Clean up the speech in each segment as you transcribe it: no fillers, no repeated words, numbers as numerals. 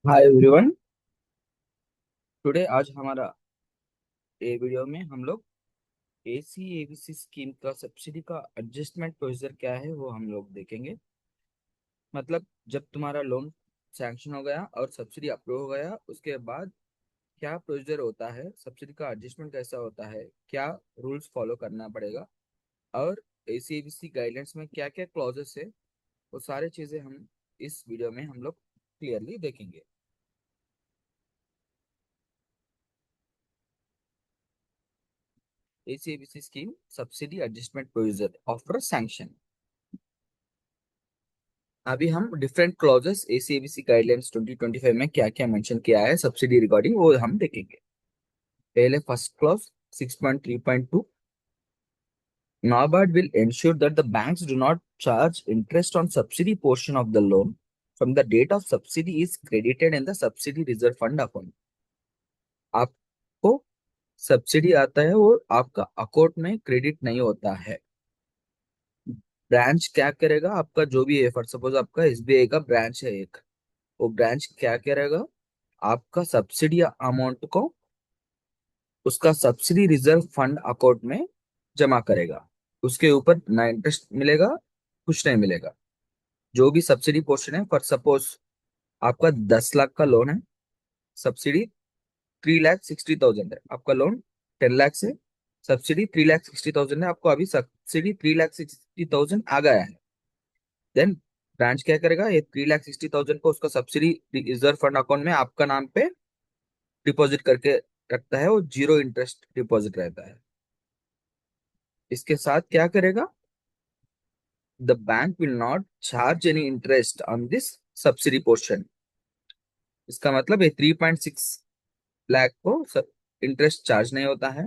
Hi everyone. Today आज हमारा ये वीडियो में हम लोग एसी एबीसी स्कीम का सब्सिडी का एडजस्टमेंट प्रोसीजर क्या है वो हम लोग देखेंगे। मतलब जब तुम्हारा लोन सैंक्शन हो गया और सब्सिडी अप्रूव हो गया उसके बाद क्या प्रोसीजर होता है, सब्सिडी का एडजस्टमेंट कैसा होता है, क्या रूल्स फॉलो करना पड़ेगा और एसी एबीसी गाइडलाइंस में क्या क्या क्लॉजेस है, वो सारी चीजें हम इस वीडियो में हम लोग क्लियरली देखेंगे। ACABC scheme subsidy adjustment procedure after sanction। अभी हम डिफरेंट क्लॉजेस ACABC गाइडलाइंस 2025 में क्या क्या मेंशन किया है सब्सिडी रिगार्डिंग वो हम देखेंगे। पहले first clause 6.3.2, NABARD will ensure that the banks do not charge interest on subsidy portion of the loan from the date of subsidy is credited in the subsidy reserve fund account। आपको subsidy आता है वो आपका account में credit नहीं होता है। Branch क्या करेगा, आपका जो भी है, फॉर सपोज आपका SBI का ब्रांच है एक, वो ब्रांच क्या करेगा, आपका सब्सिडी अमाउंट को उसका सब्सिडी रिजर्व फंड अकाउंट में जमा करेगा। उसके ऊपर ना इंटरेस्ट मिलेगा, कुछ नहीं मिलेगा। जो भी सब्सिडी पोर्शन है, फॉर सपोज आपका 10 लाख का लोन है, सब्सिडी 3,60,000 है, आपका लोन 10 लाख से, सब्सिडी 3,60,000 है, आपको अभी सब्सिडी 3,60,000 आ गया है। देन ब्रांच क्या करेगा, ये 3,60,000 को उसका सब्सिडी रिजर्व फंड अकाउंट में आपका नाम पे डिपॉजिट करके रखता है, वो जीरो इंटरेस्ट डिपॉजिट रहता है। इसके साथ क्या करेगा, the bank will not charge any interest on this subsidy portion. इसका मतलब ये 3.6 लाख को इंटरेस्ट चार्ज नहीं होता है।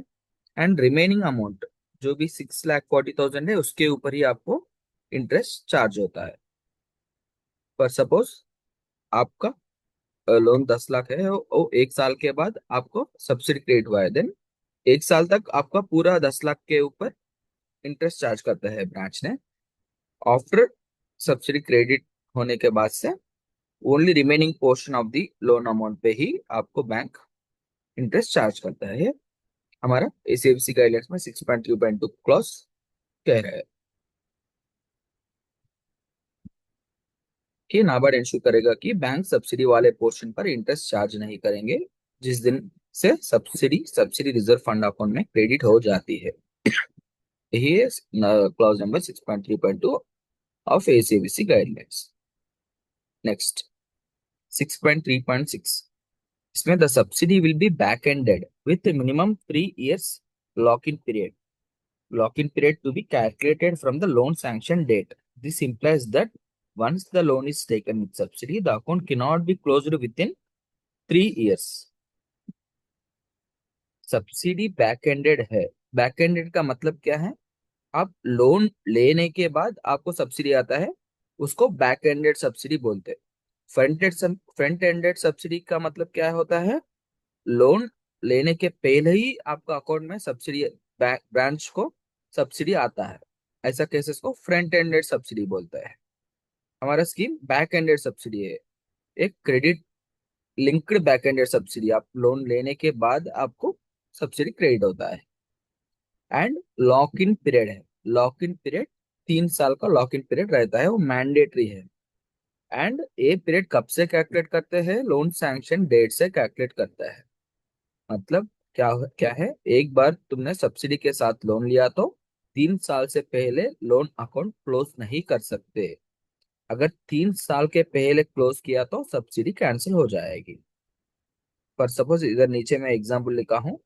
एंड रिमेनिंग अमाउंट जो भी 6,40,000 है उसके ऊपर ही आपको इंटरेस्ट चार्ज होता है। पर सपोज आपका लोन 10 लाख है, वो 1 साल के बाद आपको सब्सिडी क्रेडिट हुआ है, देन 1 साल तक आपका पूरा 10 लाख के ऊपर इंटरेस्ट चार्ज करता है ब्रांच ने। आफ्टर सब्सिडी क्रेडिट होने के बाद से only remaining portion of the loan amount पे ही आपको बैंक इंटरेस्ट चार्ज करता है। ये हमारा ACFC गाइडलाइंस में 6.3.2 क्लॉज कह रहा है कि नाबार्ड इंश्योर करेगा कि बैंक सब्सिडी वाले पोर्शन पर इंटरेस्ट चार्ज नहीं करेंगे जिस दिन से subsidy subsidy reserve fund account में क्रेडिट हो जाती है। यही है clause number 6.3.2 of ACBC guidelines. Next 6.3.6, इसमें the subsidy will be back ended with minimum 3 years lock in period. Lock in period to be calculated from the loan sanction date. This implies that once the loan is taken with subsidy, the account cannot be closed within 3 years। Subsidy back ended है। Back ended का मतलब क्या है, आप loan लेने के बाद आपको सब्सिडी आता है, उसको बैक एंडेड सब्सिडी बोलते हैं। फ्रंट एंडेड सब्सिडी का मतलब क्या होता है, लोन लेने के पहले ही आपका अकाउंट में सब्सिडी, ब्रांच को सब्सिडी आता है। ऐसा केसेस को फ्रंट एंडेड सब्सिडी बोलता है। हमारा स्कीम बैक एंडेड सब्सिडी है, एक credit linked back ended subsidy. आप लोन लेने के बाद आपको सब्सिडी क्रेडिट होता है। एंड लॉक इन पीरियड है। लॉक इन पीरियड 3 साल का लॉक इन पीरियड रहता है, वो मैंडेटरी है। एंड ये पीरियड कब से कैलकुलेट करते हैं, लोन सैंक्शन डेट से कैलकुलेट करता है। मतलब क्या क्या है, एक बार तुमने सब्सिडी के साथ लोन लिया तो 3 साल से पहले लोन अकाउंट क्लोज नहीं कर सकते। अगर 3 साल के पहले क्लोज किया तो सब्सिडी कैंसिल हो जाएगी। फॉर सपोज इधर नीचे मैं एग्जांपल लिखा हूँ,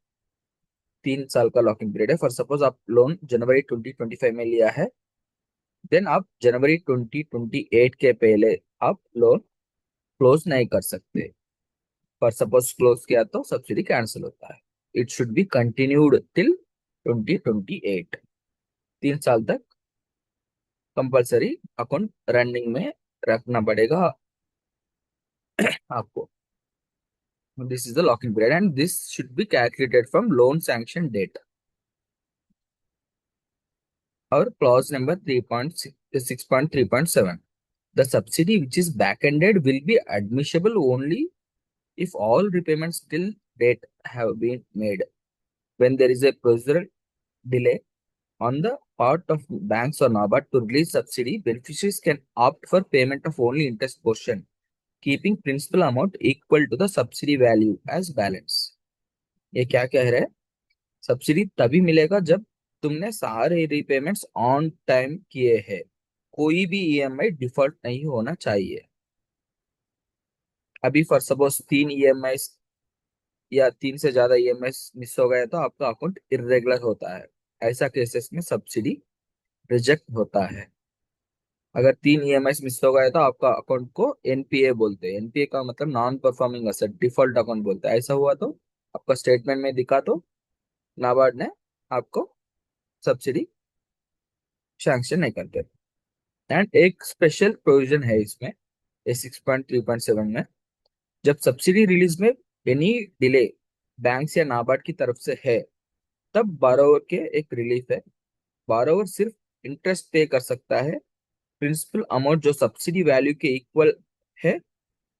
3 साल का लॉकिंग पीरियड है। फॉर सपोज आप लोन जनवरी 2025 में लिया है, देन आप जनवरी 2028 के पहले आप लोन क्लोज नहीं कर सकते। पर सपोज क्लोज किया तो सब्सिडी कैंसिल होता है। It should be continued till 2028। 3 साल तक कंपलसरी अकाउंट रनिंग में रखना पड़ेगा आपको। This is the locking period and this should be calculated from loan sanction date. और clause number 3.6.3.7, the subsidy which is back ended will be admissible only if all repayments till date have been made. When there is a procedural delay on the part of banks or NABARD to release subsidy, beneficiaries can opt for payment of only interest portion, keeping principal amount equal to the subsidy value as balance. ये क्या कह रहे हैं? Subsidy तभी मिलेगा जब तुमने सारे रीपेमेंट्स ऑन टाइम किए हैं, कोई भी ईएमआई डिफॉल्ट नहीं होना चाहिए। अभी फॉर सपोज 3 ईएमआई या 3 से ज्यादा ईएमआई मिस हो गए तो आपका अकाउंट इरेगुलर होता है। ऐसा केसेस में सब्सिडी रिजेक्ट होता है। अगर 3 ईएमआई मिस हो गए तो आपका अकाउंट को एनपीए बोलते हैं। एनपीए का मतलब non performing asset, default account बोलते हैं। ऐसा हुआ तो आपका स्टेटमेंट में दिखा तो नाबार्ड ने आपको सब्सिडी सैंक्शन नहीं करते। एंड एक स्पेशल प्रोविजन है इसमें, 6.3.7 में, जब सब्सिडी रिलीज में एनी डिले बैंक्स या नाबार्ड की तरफ से है, तब बारोवर के एक रिलीफ है। बारोवर सिर्फ इंटरेस्ट पे कर सकता है। प्रिंसिपल अमाउंट जो सब्सिडी वैल्यू के इक्वल है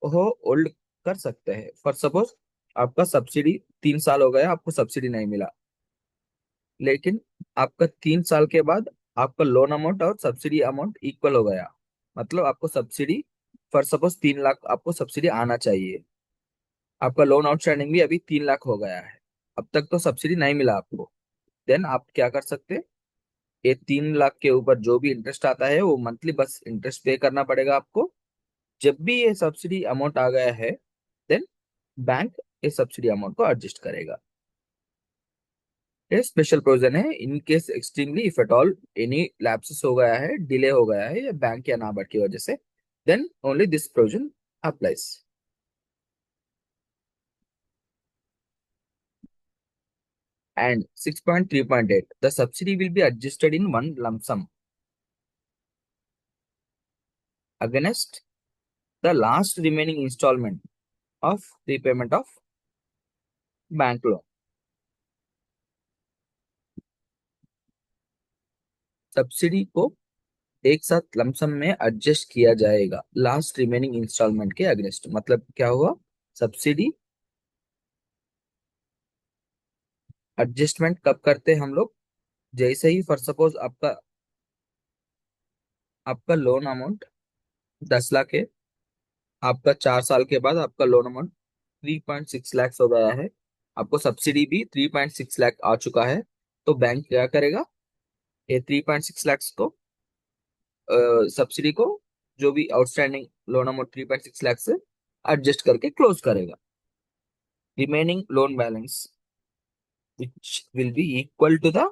वो होल्ड कर सकते हैं। फॉर सपोज आपका सब्सिडी 3 साल हो गया, आपको सब्सिडी नहीं मिला, लेकिन आपका 3 साल के बाद आपका लोन अमाउंट और सब्सिडी अमाउंट इक्वल हो गया। मतलब आपको सब्सिडी, फॉर सपोज 3 लाख आपको सब्सिडी आना चाहिए, आपका लोन आउटस्टैंडिंग भी अभी 3 लाख हो गया है, अब तक तो सब्सिडी नहीं मिला आपको। देन आप क्या कर सकते हैं? ये 3 लाख के ऊपर जो भी इंटरेस्ट आता है वो मंथली बस इंटरेस्ट पे करना पड़ेगा आपको। जब भी ये सब्सिडी अमाउंट आ गया है, देन बैंक इस सब्सिडी अमाउंट को एडजस्ट करेगा। ये स्पेशल प्रोविजन है in case extremely if at all any lapses हो गया है, डिले हो गया है या बैंक या नाबार्ड की वजह से, then only this provision applies. And 6.3.8, the subsidy will be adjusted in one lump sum against the last remaining installment of repayment of bank loan. Subsidy को एक साथ लमसम में एडजस्ट किया जाएगा लास्ट रिमेनिंग इंस्टॉलमेंट के against. मतलब क्या हुआ? सब्सिडी एडजस्टमेंट कब करते हैं हम लोग? जैसे ही फॉर सपोज आपका आपका लोन अमाउंट 10 लाख है, आपका 4 साल के बाद आपका लोन अमाउंट 3.6 लाख हो गया है, आपको सब्सिडी भी 3.6 लाख आ चुका है, तो बैंक क्या करेगा? ये 3.6 लाख को सब्सिडी को जो भी आउटस्टैंडिंग लोन अमाउंट 3.6 लाख से एडजस्ट करके क्लोज करेगा। Remaining loan balance which will be equal to the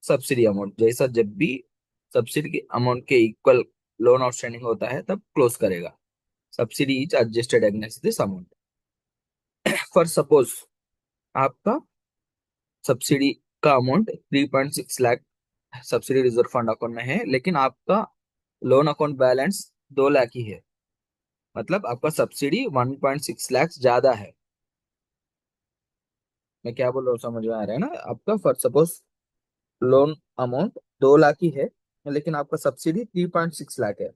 subsidy amount. जैसा जब भी सब्सिडी के अमाउंट के इक्वल लोन आउटस्टैंडिंग होता है तब क्लोज करेगा। Subsidy is adjusted against this amount. For suppose आपका सब्सिडी का amount 3.6 lakh subsidy reserve fund account में है, लेकिन आपका लोन अकाउंट बैलेंस 2 लाख ही है। मतलब आपका सब्सिडी 1.6 लाख ज्यादा है। मैं क्या बोल रहा हूँ समझ में आ रहा है ना आपका? For suppose loan amount 2 lakh ही है, लेकिन आपका सब्सिडी 3.6 लाख है।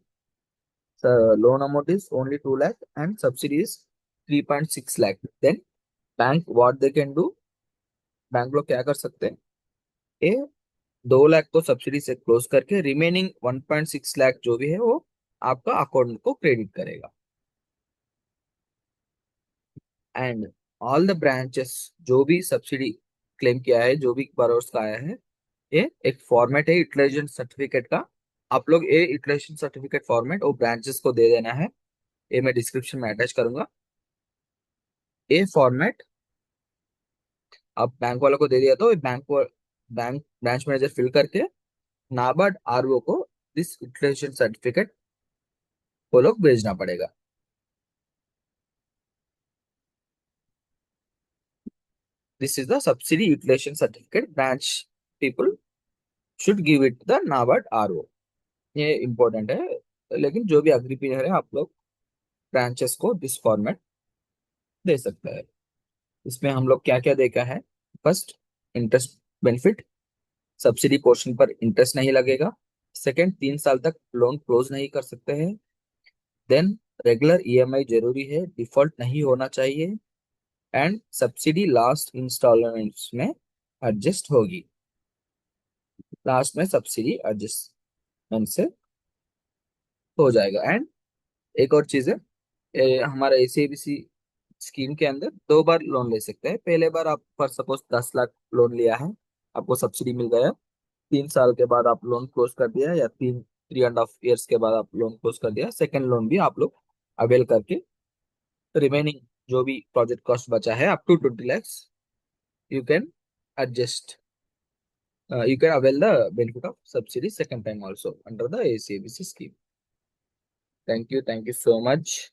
Loan amount is only 2 lakh and subsidy is 3.6 lakh. Then bank what they can do, bank लोग क्या कर सकते हैं? ये 2 लाख को सब्सिडी से क्लोज करके रिमेनिंग 1.6 लाख जो भी है वो आपका अकाउंट को क्रेडिट करेगा। एंड ऑल द ब्रांचेस जो भी सब्सिडी क्लेम किया है, जो भी बरोर्स का आया है, ये एक फॉर्मेट है यूटिलाइजेशन सर्टिफिकेट का। आप लोग ये यूटिलाइजेशन सर्टिफिकेट फॉर्मेट वो ब्रांचेस को दे देना है। ये मैं डिस्क्रिप्शन में अटैच करूंगा। ये फॉर्मेट आप बैंक वालों को दे दिया तो बैंक ब्रांच मैनेजर फिल करके नाबार्ड आरओ को दिस यूटिलाइजेशन सर्टिफिकेट वो लोग भेजना पड़ेगा। This is the subsidy utilisation certificate branch people should give it the NABARD RO. ये इंपॉर्टेंट है, लेकिन जो भी एग्रीपियर है आप लोग ब्रांचेस को दिस फॉर्मेट दे सकते हैं। इसमें हम लोग क्या क्या देखा है? First, interest benefit, subsidy portion पर इंटरेस्ट नहीं लगेगा। सेकंड, 3 साल तक लोन क्लोज नहीं कर सकते हैं। देन रेगुलर ईएमआई जरूरी है, डिफॉल्ट नहीं होना चाहिए, एंड सब्सिडी लास्ट इंस्टॉलमेंट्स में एडजस्ट होगी। लास्ट में सब्सिडी एडजस्टमेंट से हो जाएगा। एंड एक और चीज है, हमारा एसीबीसी स्कीम के अंदर 2 बार लोन ले सकते हैं। पहले बार आप फॉर सपोज 10 लाख लोन लिया है, आपको सब्सिडी मिल गया, 3 साल के बाद आप लोन क्लोज कर दिया, या 3.5 ईयर्स के बाद आप लोन क्लोज कर दिया, सेकंड लोन भी आप लोग अवेल करके रिमेनिंग जो भी प्रोजेक्ट कॉस्ट बचा है up to 20 lakhs, you can adjust, you can avail the benefit of subsidy second time also under the ACABC scheme. Thank you so much.